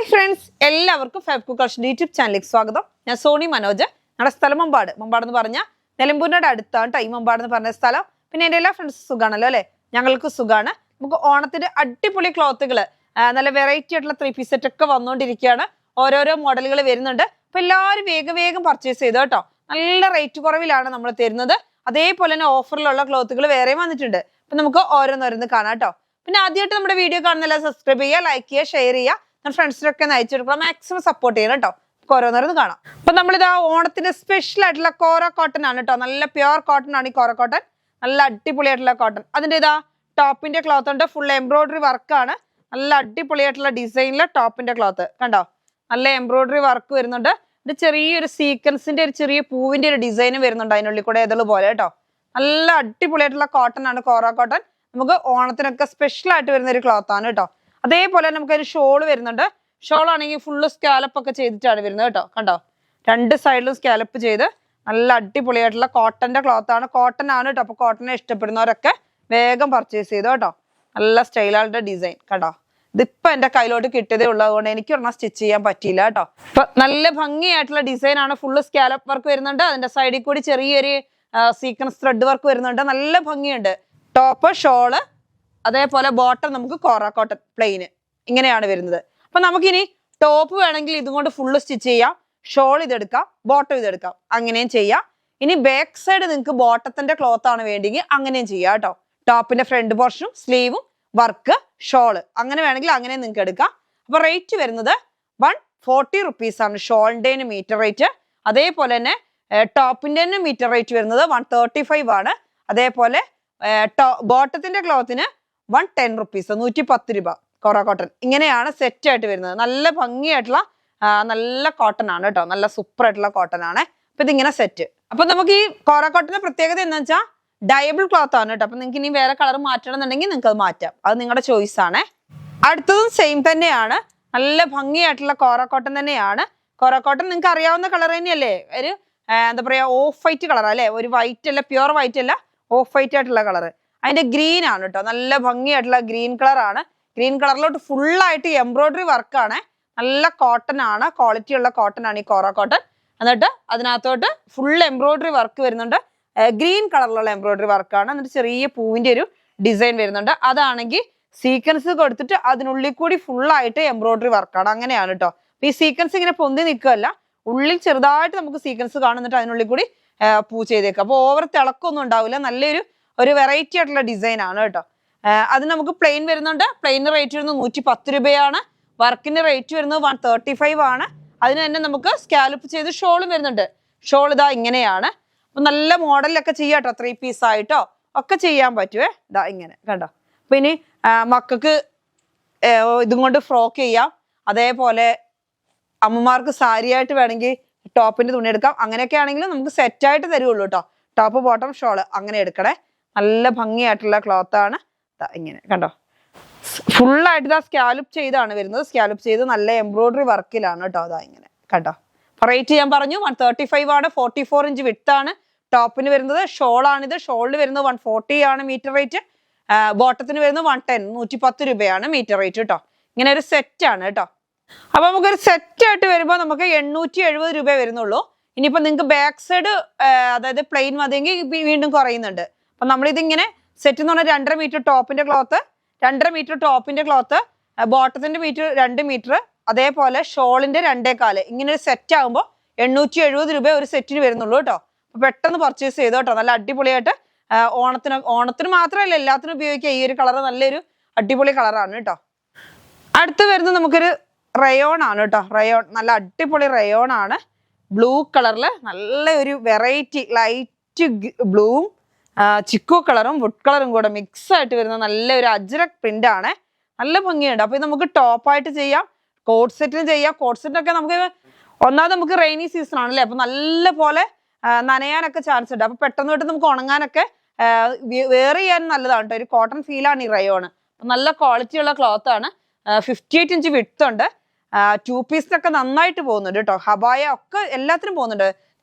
Friends, എല്ലാവർക്കും fab കുക്കർസ് YouTube ചാനലിലേക്ക് സ്വാഗതം. ഞാൻ സോണി മനോജ്. നമ്മുടെ സ്ഥലം മമ്പാട് എന്ന് പറഞ്ഞാൽ നിലമ്പൂരിനോട് അടുത്താണ് ടൈം മമ്പാട് എന്ന് പറഞ്ഞ സ്ഥലം. പിന്നെ എൻ്റെ എല്ലാ ഫ്രണ്ട്സും സുഖാണല്ലോ അല്ലെ? ഞങ്ങൾക്ക് സുഖമാണ്. നമുക്ക് ഓണത്തിന്റെ അടിപൊളി ക്ലോത്തുകൾ, നല്ല വെറൈറ്റി ആയിട്ടുള്ള 3-piece സെറ്റ് ഒക്കെ വന്നുകൊണ്ടിരിക്കുകയാണ്. ഓരോരോ മോഡലുകൾ വരുന്നുണ്ട്. അപ്പൊ എല്ലാവരും വേഗം പർച്ചേസ് ചെയ്തു കേട്ടോ. നല്ല റേറ്റ് കുറവിലാണ് നമ്മൾ തരുന്നത്. അതേപോലെ തന്നെ ഓഫറിലുള്ള ക്ലോത്തുകൾ വേറെ വന്നിട്ടുണ്ട്. അപ്പൊ നമുക്ക് ഓരോന്നോരോന്ന് കാണാം കേട്ടോ. പിന്നെ ആദ്യമായിട്ട് നമ്മുടെ വീഡിയോ കാണുന്നില്ല, സബ്സ്ക്രൈബ് ചെയ്യുക, ലൈക്ക് ചെയ്യുക, ഷെയർ ചെയ്യുക, ഫ്രണ്ട്സിനൊക്കെ അയച്ചു കൊടുക്കണം. മാക്സിമം സപ്പോർട്ട് ചെയ്യണം കേട്ടോ. ഓരോന്നോരോന്ന് കാണാം. അപ്പൊ നമ്മളിതാ ഓണത്തിന്റെ സ്പെഷ്യൽ ആയിട്ടുള്ള കോറ കോട്ടൺ ആണ് കേട്ടോ. നല്ല പ്യുവർ കോട്ടൺ ആണ് ഈ കോറ കോട്ടൺ. നല്ല അടിപൊളിയായിട്ടുള്ള കോട്ടൺ. അതിന്റെ ഇതാ ടോപ്പിന്റെ ക്ലോത്ത് ഉണ്ട്. ഫുൾ എംബ്രോയിഡറി വർക്കാണ്. നല്ല അടിപൊളിയായിട്ടുള്ള ഡിസൈനിലെ ടോപ്പിന്റെ ക്ലോത്ത് കണ്ടോ. നല്ല എംബ്രോയിഡറി വർക്ക് വരുന്നുണ്ട്. ഇത് ചെറിയൊരു സീക്വൻസിന്റെ ഒരു ചെറിയ പൂവിന്റെ ഒരു ഡിസൈനും വരുന്നുണ്ട് അതിനുള്ളിൽ കൂടെ ഏതുള്ള പോലെ കേട്ടോ. നല്ല അടിപൊളിയായിട്ടുള്ള കോട്ടൺ ആണ് കോറ കോട്ടൺ. നമുക്ക് ഓണത്തിനൊക്കെ സ്പെഷ്യൽ ആയിട്ട് വരുന്ന ഒരു ക്ലോത്ത് ആണ് കേട്ടോ. അതേപോലെ നമുക്ക് ഒരു ഷോൾ വരുന്നുണ്ട്. ഷോൾ ആണെങ്കിൽ ഫുള്ള് സ്കാലപ്പ് ഒക്കെ ചെയ്തിട്ടാണ് വരുന്നത് കേട്ടോ. കണ്ടോ, രണ്ട് സൈഡിലും സ്കാലപ്പ് ചെയ്ത് നല്ല അടിപൊളിയായിട്ടുള്ള കോട്ടന്റെ ക്ലോത്ത് ആണ്. കോട്ടൺ ആണ് കേട്ടോ. അപ്പൊ കോട്ടനെ ഇഷ്ടപ്പെടുന്നവരൊക്കെ വേഗം പർച്ചേസ് ചെയ്തു കേട്ടോ. നല്ല സ്റ്റൈലാളുടെ ഡിസൈൻ കണ്ടോ. ഇതിപ്പോ എന്റെ കയ്യിലോട്ട് കിട്ടിയതേ ഉള്ളതുകൊണ്ട് എനിക്ക് ഒരെണ്ണം സ്റ്റിച്ച് ചെയ്യാൻ പറ്റിയില്ല കേട്ടോ. ഇപ്പൊ നല്ല ഭംഗിയായിട്ടുള്ള ഡിസൈൻ ആണ്. ഫുള്ള് സ്കാലപ്പ് വർക്ക് വരുന്നുണ്ട്. അതിന്റെ സൈഡിൽ കൂടി ചെറിയൊരു സീക്വൻസ് ത്രെഡ് വർക്ക് വരുന്നുണ്ട്. നല്ല ഭംഗിയുണ്ട്. ടോപ്പ്, ഷോള്, അതേപോലെ ബോട്ടം നമുക്ക് കോറ കോട്ടൺ പ്ലെയിന് ഇങ്ങനെയാണ് വരുന്നത്. അപ്പൊ നമുക്കിനി ടോപ്പ് വേണമെങ്കിൽ ഇതുകൊണ്ട് ഫുള്ള് സ്റ്റിച്ച് ചെയ്യാം. ഷോൾ ഇതെടുക്കാം, ബോട്ടം ഇതെടുക്കാം, അങ്ങനെയും ചെയ്യാം. ഇനി ബാക്ക് സൈഡ് നിങ്ങൾക്ക് ബോട്ടത്തിന്റെ ക്ലോത്ത് ആണ് വേണ്ടെങ്കിൽ അങ്ങനെയും ചെയ്യാം കേട്ടോ. ടോപ്പിന്റെ ഫ്രണ്ട് പോർഷനും സ്ലീവും വർക്ക്, ഷോള് അങ്ങനെ വേണമെങ്കിൽ അങ്ങനെ നിങ്ങൾക്ക് എടുക്കാം. അപ്പൊ റേറ്റ് വരുന്നത് 140 റുപ്പീസ് ആണ് ഷോളിന്റെ മീറ്റർ റേറ്റ്. അതേപോലെ തന്നെ ടോപ്പിന്റെ മീറ്റർ റേറ്റ് വരുന്നത് 135 ആണ്. അതേപോലെ ബോട്ടത്തിന്റെ ക്ലോത്തിന് 110 റുപ്പീസ്, 110 രൂപ കോറ കോട്ടൺ. ഇങ്ങനെയാണ് സെറ്റ് ആയിട്ട് വരുന്നത്. നല്ല ഭംഗിയായിട്ടുള്ള നല്ല കോട്ടൺ ആണ് കേട്ടോ. നല്ല സൂപ്പർ ആയിട്ടുള്ള കോട്ടൺ ആണ്. അപ്പൊ ഇതിങ്ങനെ സെറ്റ്. അപ്പൊ നമുക്ക് ഈ കോറ കോട്ടന്റെ പ്രത്യേകത എന്താ വെച്ചാൽ ഡയബിൾ ക്ലോത്ത് ആണ് കേട്ടോ. അപ്പൊ നിങ്ങൾക്ക് ഇനി വേറെ കളർ മാറ്റണം എന്നുണ്ടെങ്കിൽ നിങ്ങൾക്ക് അത് മാറ്റാം. അത് നിങ്ങളുടെ ചോയ്സ് ആണ്. അടുത്തതും സെയിം തന്നെയാണ്. നല്ല ഭംഗിയായിട്ടുള്ള കോറ കോട്ടൺ തന്നെയാണ്. കോറ കോട്ടൺ നിങ്ങൾക്ക് അറിയാവുന്ന കളർ തന്നെയല്ലേ? ഒരു എന്താ പറയാ, ഓഫ് വൈറ്റ് കളർ അല്ലെ? ഒരു വൈറ്റ് അല്ല, പ്യുവർ വൈറ്റ് അല്ല, ഓഫ് വൈറ്റ് ആയിട്ടുള്ള കളർ. അതിന്റെ ഗ്രീൻ ആണ് കേട്ടോ. നല്ല ഭംഗിയായിട്ടുള്ള ഗ്രീൻ കളർ ആണ്. ഗ്രീൻ കളറിലോട്ട് ഫുള്ളായിട്ട് എംബ്രോയിഡറി വർക്കാണ്. നല്ല കോട്ടൺ ആണ്, ക്വാളിറ്റി ഉള്ള കോട്ടൺ ആണ് ഈ കോറ കോട്ടൺ. എന്നിട്ട് അതിനകത്തോട്ട് ഫുൾ എംബ്രോയിഡറി വർക്ക് വരുന്നുണ്ട്. ഗ്രീൻ കളറിലുള്ള എംബ്രോയിഡറി വർക്കാണ്. എന്നിട്ട് ചെറിയ പൂവിന്റെ ഒരു ഡിസൈൻ വരുന്നുണ്ട്. അതാണെങ്കിൽ സീക്വൻസ് കൊടുത്തിട്ട് അതിനുള്ളിൽ കൂടി ഫുള്ളായിട്ട് എംബ്രോയിഡറി വർക്കാണ്. അങ്ങനെയാണ് കേട്ടോ. ഈ സീക്വൻസ് ഇങ്ങനെ പൊന്തി നിൽക്കുകയല്ല, ഉള്ളിൽ ചെറുതായിട്ട് നമുക്ക് സീക്വൻസ് കാണുന്നിട്ട് അതിനുള്ളിൽ കൂടി പൂ ചെയ്തേക്കാം. അപ്പൊ ഓവർ തിളക്കൊന്നും ഉണ്ടാവില്ല. നല്ലൊരു വെറൈറ്റി ആയിട്ടുള്ള ഡിസൈൻ ആണ് കേട്ടോ. അത് നമുക്ക് പ്ലെയിൻ വരുന്നുണ്ട്. പ്ലെയിന് റേറ്റ് വരുന്നത് 110 രൂപയാണ്. വർക്കിന്റെ റേറ്റ് വരുന്നത് 135 ആണ്. അതിന് തന്നെ നമുക്ക് സ്കാലപ്പ് ചെയ്ത് ഷോളും വരുന്നുണ്ട്. ഷോൾ ഇതാ ഇങ്ങനെയാണ്. അപ്പൊ നല്ല മോഡലിലൊക്കെ ചെയ്യാം കേട്ടോ. 3-piece ആയിട്ടോ ഒക്കെ ചെയ്യാൻ പറ്റുവേ. ഇതാ ഇങ്ങനെ കണ്ടോ. അപ്പൊ ഇനി മക്കൾക്ക് ഇതും കൊണ്ട് ഫ്രോക്ക് ചെയ്യാം. അതേപോലെ അമ്മമാർക്ക് സാരി ആയിട്ട് വേണമെങ്കിൽ ടോപ്പിന്റെ തുണി എടുക്കാം. അങ്ങനെയൊക്കെ ആണെങ്കിലും നമുക്ക് സെറ്റായിട്ട് തരുള്ളൂ കേട്ടോ. ടോപ്പ്, ബോട്ടം, ഷോള് അങ്ങനെ എടുക്കണേ. നല്ല ഭംഗിയായിട്ടുള്ള ക്ലോത്ത് ആണ്. ഇങ്ങനെ കണ്ടോ. ഫുള്ളായിട്ട് ഇതാ സ്കാലപ്പ് ചെയ്താണ് വരുന്നത്. സ്കാലപ്പ് ചെയ്ത് നല്ല എംബ്രോയിഡറി വർക്കിലാണ് കേട്ടോ. അതാ ഇങ്ങനെ കണ്ടോ. റേറ്റ് ഞാൻ പറഞ്ഞു 135 ആണ്. 44 ഇഞ്ച് വിഡ്ത്ത് ആണ് ടോപ്പിന് വരുന്നത്. ഷോളാണിത്. ഷോളിന് വരുന്നത് 140 ആണ് മീറ്റർ റേറ്റ്. ബോട്ടത്തിന് വരുന്നത് 110, 110 രൂപയാണ് മീറ്റർ റേറ്റ് കേട്ടോ. ഇങ്ങനെ ഒരു സെറ്റ് ആണ് കേട്ടോ. അപ്പൊ നമുക്കൊരു സെറ്റ് ആയിട്ട് വരുമ്പോൾ നമുക്ക് 870 രൂപ വരുന്നുള്ളൂ. ഇനിയിപ്പോ നിങ്ങൾക്ക് ബാക്ക് സൈഡ് അതായത് പ്ലെയിൻ മതിയെങ്കിൽ വീണ്ടും കുറയുന്നുണ്ട്. അപ്പൊ നമ്മളിതിങ്ങനെ സെറ്റ് എന്ന് പറഞ്ഞാൽ 2.5 മീറ്റർ ടോപ്പിന്റെ ക്ലോത്ത്, 2.5 മീറ്റർ ടോപ്പിന്റെ ക്ലോത്ത്, ബോട്ടത്തിന്റെ മീറ്റർ 2 മീറ്റർ, അതേപോലെ ഷോളിന്റെ 2.25. ഇങ്ങനെ ഒരു സെറ്റ് ആകുമ്പോൾ 870 രൂപ ഒരു സെറ്റിന് വരുന്നുള്ളൂ കേട്ടോ. അപ്പൊ പെട്ടെന്ന് പർച്ചേസ് ചെയ്തോ കേട്ടോ. നല്ല അടിപൊളിയായിട്ട് ഓണത്തിന് മാത്രമല്ല എല്ലാത്തിനും ഉപയോഗിക്കുക. ഈ ഒരു കളർ നല്ലൊരു അടിപൊളി കളറാണ് കേട്ടോ. അടുത്ത് വരുന്നത് നമുക്കൊരു റയോൺ ആണ് കേട്ടോ. റയോൺ നല്ല അടിപൊളി റയോൺ ആണ്. ബ്ലൂ കളറില് നല്ല ഒരു വെറൈറ്റി ലൈറ്റ് ബ്ലൂവും ചിക്കു കളറും വുഡ് കളറും കൂടെ മിക്സ് ആയിട്ട് വരുന്ന നല്ലൊരു അജ്രക് പ്രിന്റ് ആണ്. നല്ല ഭംഗിയുണ്ട്. അപ്പൊ ഇത് നമുക്ക് ടോപ്പായിട്ട് ചെയ്യാം, കോട്ട് സെറ്റിന് ചെയ്യാം. കോട്ട് സെറ്റിനൊക്കെ നമുക്ക് ഒന്നാമത് നമുക്ക് റെയിനി സീസൺ ആണല്ലേ. അപ്പൊ നല്ല പോലെ നനയാനൊക്കെ ചാൻസ് ഉണ്ട്. അപ്പൊ പെട്ടെന്ന് തൊട്ട് നമുക്ക് ഉണങ്ങാനൊക്കെ വെയർ ചെയ്യാനും നല്ലതാണ് കേട്ടോ. ഒരു കോട്ടൺ ഫീലാണ് ഈ റയോണ്. നല്ല ക്വാളിറ്റി ഉള്ള ക്ലോത്ത് ആണ്. 58 ഇഞ്ച് വിഡ്ത്ത് ഉണ്ട്. 2-piece നന്നായിട്ട് പോകുന്നുണ്ട് കേട്ടോ. ഹബായ ഒക്കെ എല്ലാത്തിനും പോകുന്നുണ്ട്.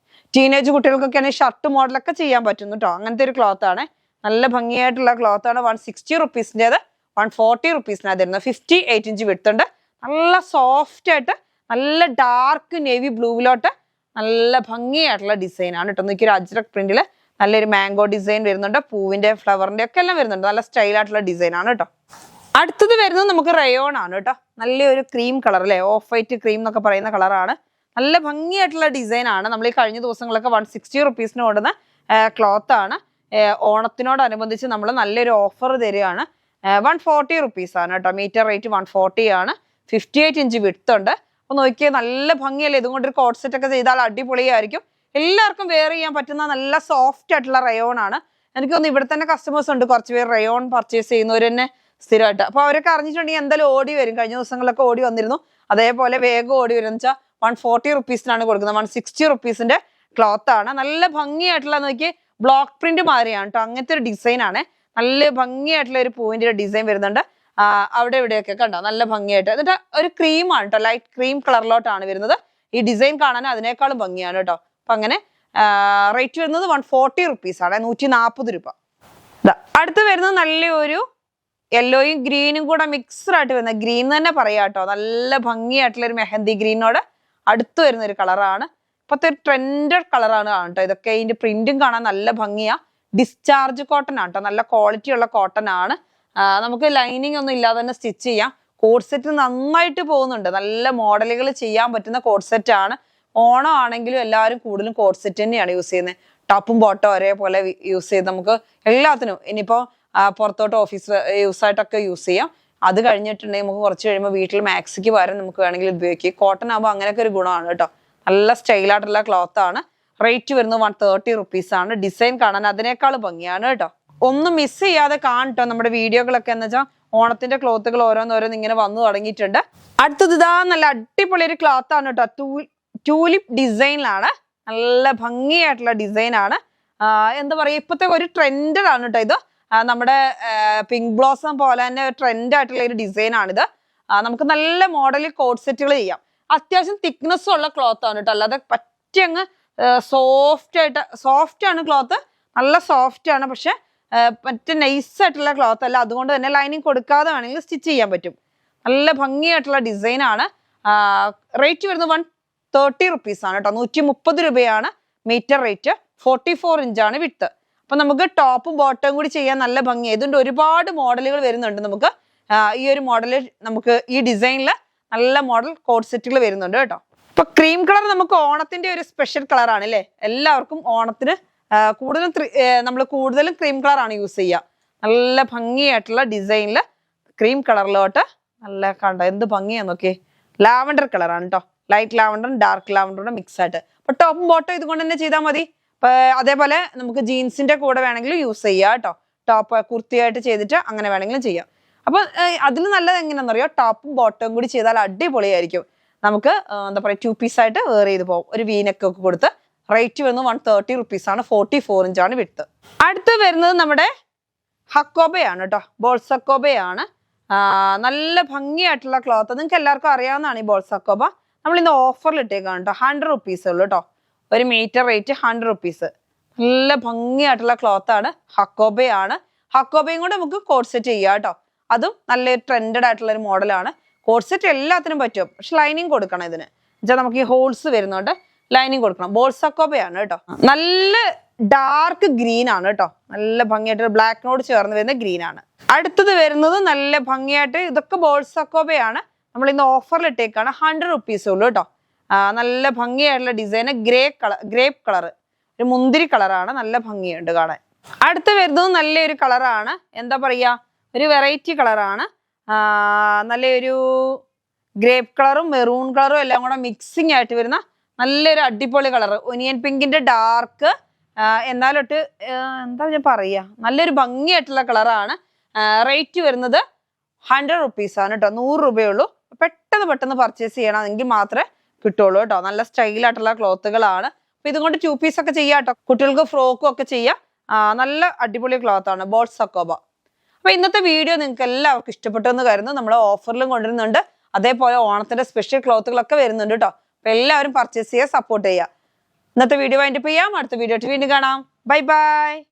ടീനേജ് കുട്ടികൾക്കൊക്കെ ആണെങ്കിൽ ഷർട്ട് മോഡലൊക്കെ ചെയ്യാൻ പറ്റുന്നു കേട്ടോ. അങ്ങനത്തെ ഒരു ക്ലോത്ത് ആണ്. നല്ല ഭംഗിയായിട്ടുള്ള ക്ലോത്ത് ആണ്. 160 റുപ്പീസിൻ്റെത് 140 റുപ്പീസിനാണ് തരുന്നത്. 58 ഇഞ്ച് വിഡ്ത്ത് ഉണ്ട്. നല്ല സോഫ്റ്റ് ആയിട്ട് നല്ല ഡാർക്ക് നേവി ബ്ലൂവിലോട്ട് നല്ല ഭംഗിയായിട്ടുള്ള ഡിസൈൻ ആണ് കേട്ടോ. നോക്കി, ഒരു അജ്രക് പ്രിന്റിൽ നല്ലൊരു മാംഗോ ഡിസൈൻ വരുന്നുണ്ട്, പൂവിന്റെ ഫ്ലവറിന്റെ ഒക്കെ എല്ലാം വരുന്നുണ്ട്. നല്ല സ്റ്റൈലായിട്ടുള്ള ഡിസൈൻ ആണ് കേട്ടോ. അടുത്തത് വരുന്നത് നമുക്ക് റയോൺ ആണ് കേട്ടോ. നല്ലൊരു ക്രീം കളർ അല്ലേ, ഓഫ് വൈറ്റ് ക്രീം എന്നൊക്കെ പറയുന്ന കളറാണ്. നല്ല ഭംഗിയായിട്ടുള്ള ഡിസൈൻ ആണ്. നമ്മൾ ഈ കഴിഞ്ഞ ദിവസങ്ങളൊക്കെ 160 റുപ്പീസിന് കൊടുക്കുന്ന ക്ലോത്ത് ആണ്. ഓണത്തിനോടനുബന്ധിച്ച് നമ്മൾ നല്ലൊരു ഓഫർ തരികയാണ്. 140 റുപ്പീസ് ആണ് കേട്ടോ. മീറ്റർ റേറ്റ് 140 ആണ്. 58 ഇഞ്ച് വിഡ്ത്ത് ഉണ്ട്. അപ്പൊ നോക്കിയാൽ നല്ല ഭംഗിയല്ലേ. ഇതും കൊണ്ട് ഒരു കോട്ട് സെറ്റ് ഒക്കെ ചെയ്താൽ അടിപൊളിയായിരിക്കും. എല്ലാവർക്കും വെയർ ചെയ്യാൻ പറ്റുന്ന നല്ല സോഫ്റ്റ് ആയിട്ടുള്ള റയോൺ ആണ്. എനിക്ക് തോന്നുന്നു ഇവിടെ തന്നെ കസ്റ്റമേഴ്സ് ഉണ്ട് കുറച്ച് പേര് റയോൺ പർച്ചേസ് ചെയ്യുന്നവർ തന്നെ സ്ഥിരമായിട്ട്. അപ്പൊ അവരൊക്കെ അറിഞ്ഞിട്ടുണ്ടെങ്കിൽ എന്തായാലും ഓടി വരും. കഴിഞ്ഞ ദിവസങ്ങളിലൊക്കെ ഓടി വന്നിരുന്നു. അതേപോലെ വേഗം ഓടി വരും എന്ന് വെച്ചാൽ 140 റുപ്പീസിനാണ് കൊടുക്കുന്നത്. 160 റുപ്പീസിന്റെ ക്ലോത്ത് ആണ്. നല്ല ഭംഗിയായിട്ടുള്ള നോക്കി ബ്ലോക്ക് പ്രിന്റ് മാതിരിയാണ് കേട്ടോ. അങ്ങനത്തെ ഒരു ഡിസൈൻ ആണ്. നല്ല ഭംഗിയായിട്ടുള്ള ഒരു പൂവിന്റെ ഡിസൈൻ വരുന്നുണ്ട്. അവിടെ ഇവിടെയൊക്കെ കണ്ടോ, നല്ല ഭംഗിയായിട്ട്. എന്നിട്ട് ഒരു ക്രീമാണ് കേട്ടോ, ലൈറ്റ് ക്രീം കളറിലോട്ടാണ് വരുന്നത്. ഈ ഡിസൈൻ കാണാൻ അതിനേക്കാളും ഭംഗിയാണ് കേട്ടോ. അപ്പൊ അങ്ങനെ റേറ്റ് വരുന്നത് 140 റുപ്പീസ് ആണ്, 140 രൂപ. അടുത്ത് വരുന്നത് നല്ലൊരു യെല്ലോയും ഗ്രീനും കൂടെ മിക്സ്ഡ് ആയിട്ട് വരുന്ന ഗ്രീൻ തന്നെ പറയാം കേട്ടോ. നല്ല ഭംഗിയായിട്ടുള്ള ഒരു മെഹന്തി ഗ്രീനോട് അടുത്ത് വരുന്ന ഒരു കളറാണ്. ഇപ്പോഴത്തെ ഒരു ട്രെൻഡഡ് കളറാണ് കേട്ടോ. ഇതൊക്കെ ഇതിന്റെ പ്രിന്റും കാണാൻ നല്ല ഭംഗിയാ. ഡിസ്ചാർജ് കോട്ടൺ ആണ് കേട്ടോ. നല്ല ക്വാളിറ്റി ഉള്ള കോട്ടൺ ആണ്. നമുക്ക് ലൈനിങ് ഒന്നും ഇല്ലാതെ തന്നെ സ്റ്റിച്ച് ചെയ്യാം. കോഡ് സെറ്റ് നന്നായിട്ട് പോകുന്നുണ്ട്. നല്ല മോഡലുകൾ ചെയ്യാൻ പറ്റുന്ന കോഡ് സെറ്റ് ആണ്. ഓണം ആണെങ്കിലും എല്ലാവരും കൂടുതലും കോഡ് സെറ്റ് തന്നെയാണ് യൂസ് ചെയ്യുന്നത്. ടോപ്പും ബോട്ടോ ഒരേപോലെ യൂസ് ചെയ്ത് നമുക്ക് എല്ലാത്തിനും ഇനിയിപ്പോ പുറത്തോട്ട് ഓഫീസ് യൂസ് ആയിട്ടൊക്കെ യൂസ് ചെയ്യാം. അത് കഴിഞ്ഞിട്ടുണ്ടെങ്കിൽ നമുക്ക് കുറച്ച് കഴിയുമ്പോൾ വീട്ടിൽ മാക്സിക്ക് പകരം നമുക്ക് വേണമെങ്കിൽ ഉപയോഗിക്കാം. കോട്ടൺ ആകുമ്പോൾ അങ്ങനെയൊക്കെ ഒരു ഗുണമാണ് കേട്ടോ. നല്ല സ്റ്റൈലായിട്ടുള്ള ക്ലോത്ത് ആണ്. റേറ്റ് വരുന്നത് 130 റുപ്പീസ് ആണ്. ഡിസൈൻ കാണാൻ അതിനേക്കാൾ ഭംഗിയാണ് കേട്ടോ. ഒന്നും മിസ് ചെയ്യാതെ കാണട്ടോ നമ്മുടെ വീഡിയോകളൊക്കെ. എന്ന് വെച്ചാൽ ഓണത്തിന്റെ ക്ലോത്തുകൾ ഓരോന്നോരോന്ന് ഇങ്ങനെ വന്നു തുടങ്ങിയിട്ടുണ്ട്. അടുത്തത് ഇതാ നല്ല അടിപൊളി ഒരു ക്ലോത്ത് ആണ് കേട്ടോ. ട്യൂലിപ്പ് ഡിസൈനിലാണ്. നല്ല ഭംഗിയായിട്ടുള്ള ഡിസൈൻ ആണ്. എന്താ പറയാ, ഇപ്പോഴത്തെ ഒരു ട്രെൻഡഡ് ആണ് കേട്ടോ ഇത്. നമ്മുടെ പിങ്ക് ബ്ലോസം പോലെ തന്നെ ട്രെൻഡ് ആയിട്ടുള്ള ഒരു ഡിസൈൻ ആണിത്. നമുക്ക് നല്ല മോഡലിൽ കോട്ട് സെറ്റുകൾ ചെയ്യാം. അത്യാവശ്യം തിക്നെസ്സും ഉള്ള ക്ലോത്ത് ആണ് കേട്ടോ. അല്ലാതെ പറ്റിയങ്ങ് സോഫ്റ്റ് ആണ് ക്ലോത്ത്. നല്ല സോഫ്റ്റ് ആണ്. പക്ഷെ മറ്റേ നൈസ് ആയിട്ടുള്ള ക്ലോത്ത് അല്ല. അതുകൊണ്ട് തന്നെ ലൈനിങ് കൊടുക്കാതെ വേണമെങ്കിൽ സ്റ്റിച്ച് ചെയ്യാൻ പറ്റും. നല്ല ഭംഗിയായിട്ടുള്ള ഡിസൈൻ ആണ്. റേറ്റ് വരുന്നത് 130 റുപ്പീസ് ആണ് കേട്ടോ. 130 രൂപയാണ് മീറ്റർ റേറ്റ്. 44 ഇഞ്ചാണ് വിഡ്ത്ത്. അപ്പൊ നമുക്ക് ടോപ്പും ബോട്ടവും കൂടി ചെയ്യാൻ നല്ല ഭംഗിയായി. ഇതുകൊണ്ട് ഒരുപാട് മോഡലുകൾ വരുന്നുണ്ട് നമുക്ക്. ഈ ഒരു മോഡല് നമുക്ക് ഈ ഡിസൈനിൽ നല്ല മോഡൽ കോട്ട് സെറ്റുകൾ വരുന്നുണ്ട് കേട്ടോ. ഇപ്പൊ ക്രീം കളർ നമുക്ക് ഓണത്തിന്റെ ഒരു സ്പെഷ്യൽ കളർ ആണ് അല്ലേ. എല്ലാവർക്കും ഓണത്തിന് കൂടുതലും ക്രീം കളർ ആണ് യൂസ് ചെയ്യുക. നല്ല ഭംഗിയായിട്ടുള്ള ഡിസൈനിൽ ക്രീം കളറിലോട്ട് നല്ല കണ്ടോ എന്ത് ഭംഗിയാ നോക്കി. ലാവൻഡർ കളറാണ് കേട്ടോ. ലൈറ്റ് ലാവൻഡറും ഡാർക്ക് ലാവൻഡറും മിക്സ് ആയിട്ട്. അപ്പൊ ടോപ്പും ബോട്ടോ ഇതുകൊണ്ട് തന്നെ ചെയ്താൽ മതി. അതേപോലെ നമുക്ക് ജീൻസിന്റെ കൂടെ വേണമെങ്കിലും യൂസ് ചെയ്യാം കേട്ടോ. ടോപ്പ് കുർത്തിയായിട്ട് ചെയ്തിട്ട് അങ്ങനെ വേണമെങ്കിലും ചെയ്യാം. അപ്പൊ അതിൽ നല്ലത് എങ്ങനെയാണെന്ന് അറിയോ, ടോപ്പും ബോട്ടവും കൂടി ചെയ്താൽ അടിപൊളിയായിരിക്കും. നമുക്ക് എന്താ പറയുക 2 പീസായിട്ട് വേർ ചെയ്ത് പോകും. ഒരു വീനൊക്കെ ഒക്കെ കൊടുത്ത്. റേറ്റ് വരുന്നത് 130 റുപ്പീസ് ആണ്. 44 ഇഞ്ചാണ് വിഡ്ത്ത്. അടുത്ത് വരുന്നത് നമ്മുടെ ഹക്കോബയാണ് കേട്ടോ. ബോൾസ് ഹക്കോബയാണ്. നല്ല ഭംഗിയായിട്ടുള്ള ക്ലോത്ത്. നിങ്ങൾക്ക് എല്ലാവർക്കും അറിയാവുന്നതാണ് ഈ ബോൾസ് ഹക്കോബ. നമ്മൾ ഇന്ന് ഓഫറിൽ ഇട്ടേക്കാണ് കേട്ടോ. 100 റുപ്പീസേ ഉള്ളൂ കേട്ടോ. ഒരു മീറ്റർ റേറ്റ് 100 റുപ്പീസ്. നല്ല ഭംഗിയായിട്ടുള്ള ക്ലോത്ത് ആണ്. ഹക്കോബയാണ്. ഹക്കോബയും കൂടെ നമുക്ക് കോട്ട് സെറ്റ് ചെയ്യാം കേട്ടോ. അതും നല്ലൊരു ട്രെൻഡഡ് ആയിട്ടുള്ള ഒരു മോഡലാണ്. കോട്ട് സെറ്റ് എല്ലാത്തിനും പറ്റും. പക്ഷെ ലൈനിങ് കൊടുക്കണം ഇതിന്. എന്നുവെച്ചാൽ നമുക്ക് ഈ ഹോൾസ് വരുന്നുണ്ട്. ലൈനിങ് കൊടുക്കണം. ബോൾസ് ഹക്കോബയാണ് കേട്ടോ. നല്ല ഡാർക്ക് ഗ്രീൻ ആണ് കേട്ടോ. നല്ല ഭംഗിയായിട്ട് ബ്ലാക്കിനോട് ചേർന്ന് വരുന്ന ഗ്രീൻ ആണ്. അടുത്തത് വരുന്നത് നല്ല ഭംഗിയായിട്ട് ഇതൊക്കെ ബോൾസ് ഹക്കോബയാണ്. നമ്മൾ ഇന്ന് ഓഫറിൽ ഇട്ടേക്കാണ്. 100 റുപ്പീസേ ഉള്ളൂ കേട്ടോ. നല്ല ഭംഗിയായിട്ടുള്ള ഡിസൈന് ഗ്രേപ്പ് കളർ, ഒരു മുന്തിരി കളറാണ്. നല്ല ഭംഗിയുണ്ട് കാണാൻ. അടുത്ത് വരുന്നത് നല്ലൊരു കളറാണ്. എന്താ പറയാ, ഒരു വെറൈറ്റി കളറാണ്. നല്ലൊരു ഗ്രേപ്പ് കളറും മെറൂൺ കളറും എല്ലാം കൂടെ മിക്സിങ് ആയിട്ട് വരുന്ന നല്ലൊരു അടിപൊളി കളർ. ഒനിയൻ പിങ്കിന്റെ ഡാർക്ക് എന്നാലൊട്ട് എന്താ ഞാൻ പറയാ, നല്ലൊരു ഭംഗിയായിട്ടുള്ള കളറാണ്. റേറ്റ് വരുന്നത് 100 റുപ്പീസ് ആണ് കേട്ടോ. 100 രൂപയേ ഉള്ളൂ. പെട്ടെന്ന് പർച്ചേസ് ചെയ്യണമെങ്കിൽ മാത്രമേ കിട്ടുള്ളൂ കേട്ടോ. നല്ല സ്റ്റൈലായിട്ടുള്ള ക്ലോത്തുകളാണ്. അപ്പൊ ഇതുകൊണ്ട് 2 പീസ് ഒക്കെ ചെയ്യാം കേട്ടോ. കുട്ടികൾക്ക് ഫ്രോക്കും ഒക്കെ ചെയ്യാം. നല്ല അടിപൊളി ക്ലോത്ത് ആണ് ബോൾസ് ഹക്കോബ. അപ്പൊ ഇന്നത്തെ വീഡിയോ നിങ്ങൾക്ക് എല്ലാവർക്കും ഇഷ്ടപ്പെട്ടു എന്ന് കരുതുന്നു. നമ്മൾ ഓഫറിലും കൊണ്ടുവരുന്നുണ്ട്. അതേപോലെ ഓണത്തിന്റെ സ്പെഷ്യൽ ക്ലോത്തുകളൊക്കെ വരുന്നുണ്ട് കേട്ടോ. അപ്പൊ എല്ലാവരും പർച്ചേസ് ചെയ്യുക, സപ്പോർട്ട് ചെയ്യുക. ഇന്നത്തെ വീഡിയോ വൈൻഡപ്പ് ചെയ്യാം. അടുത്ത വീഡിയോ വീണ്ടും കാണാം. Bye bye.